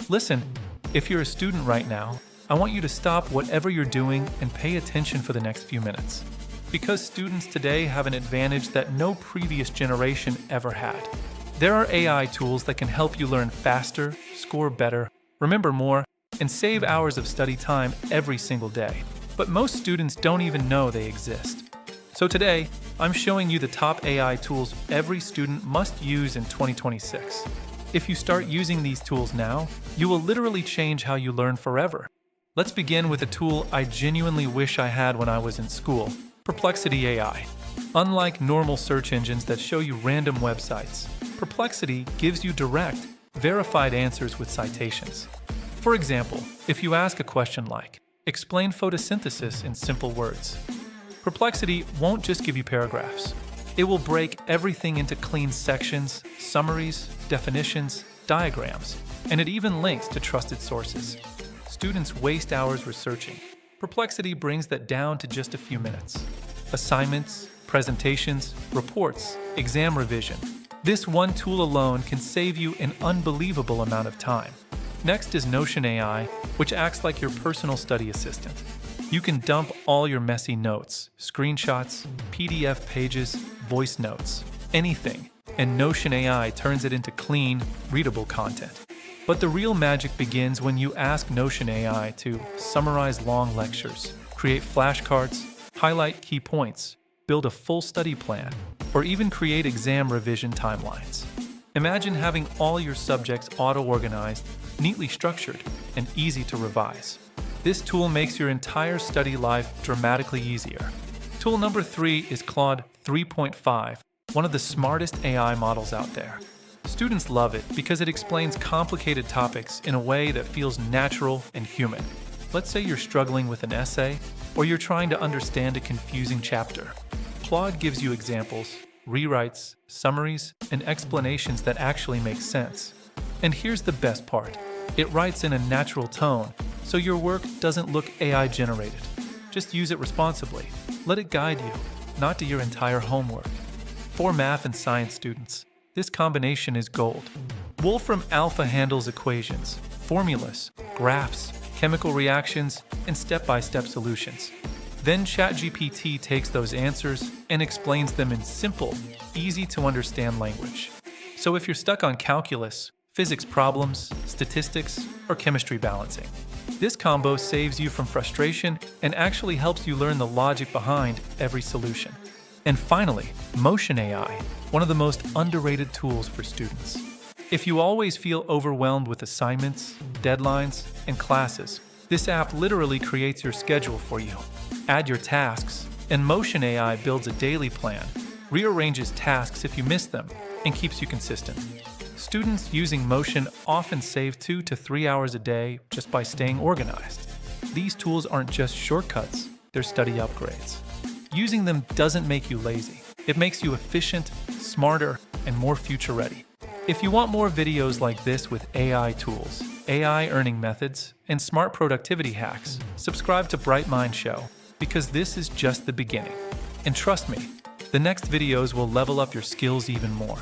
Listen, if you're a student right now, I want you to stop whatever you're doing and pay attention for the next few minutes. Because students today have an advantage that no previous generation ever had. There are AI tools that can help you learn faster, score better, remember more, and save hours of study time every single day. But most students don't even know they exist. So today, I'm showing you the top AI tools every student must use in 2026. If you start using these tools now, you will literally change how you learn forever. Let's begin with a tool I genuinely wish I had when I was in school, Perplexity AI. Unlike normal search engines that show you random websites, Perplexity gives you direct, verified answers with citations. For example, if you ask a question like, "Explain photosynthesis in simple words," Perplexity won't just give you paragraphs. It will break everything into clean sections, summaries, definitions, diagrams, and it even links to trusted sources. Students waste hours researching. Perplexity brings that down to just a few minutes. Assignments, presentations, reports, exam revision. This one tool alone can save you an unbelievable amount of time. Next is Notion AI, which acts like your personal study assistant. You can dump all your messy notes, screenshots, PDF pages, voice notes, anything, and Notion AI turns it into clean, readable content. But the real magic begins when you ask Notion AI to summarize long lectures, create flashcards, highlight key points, build a full study plan, or even create exam revision timelines. Imagine having all your subjects auto-organized, neatly structured, and easy to revise. This tool makes your entire study life dramatically easier. Tool number 3 is Claude 3.5, one of the smartest AI models out there. Students love it because it explains complicated topics in a way that feels natural and human. Let's say you're struggling with an essay, or you're trying to understand a confusing chapter. Claude gives you examples, rewrites, summaries, and explanations that actually make sense. And here's the best part. It writes in a natural tone, so your work doesn't look AI-generated. Just use it responsibly. Let it guide you, not do your entire homework. For math and science students, this combination is gold. Wolfram Alpha handles equations, formulas, graphs, chemical reactions, and step-by-step solutions. Then ChatGPT takes those answers and explains them in simple, easy-to-understand language. So if you're stuck on calculus, physics problems, statistics, or chemistry balancing, this combo saves you from frustration and actually helps you learn the logic behind every solution. And finally, Motion AI, one of the most underrated tools for students. If you always feel overwhelmed with assignments, deadlines, and classes, this app literally creates your schedule for you. Add your tasks, and Motion AI builds a daily plan, rearranges tasks if you miss them, and keeps you consistent. Students using Motion often save 2 to 3 hours a day just by staying organized. These tools aren't just shortcuts, they're study upgrades. Using them doesn't make you lazy. It makes you efficient, smarter, and more future-ready. If you want more videos like this with AI tools, AI earning methods, and smart productivity hacks, subscribe to Bright Mind Show, because this is just the beginning. And trust me, the next videos will level up your skills even more.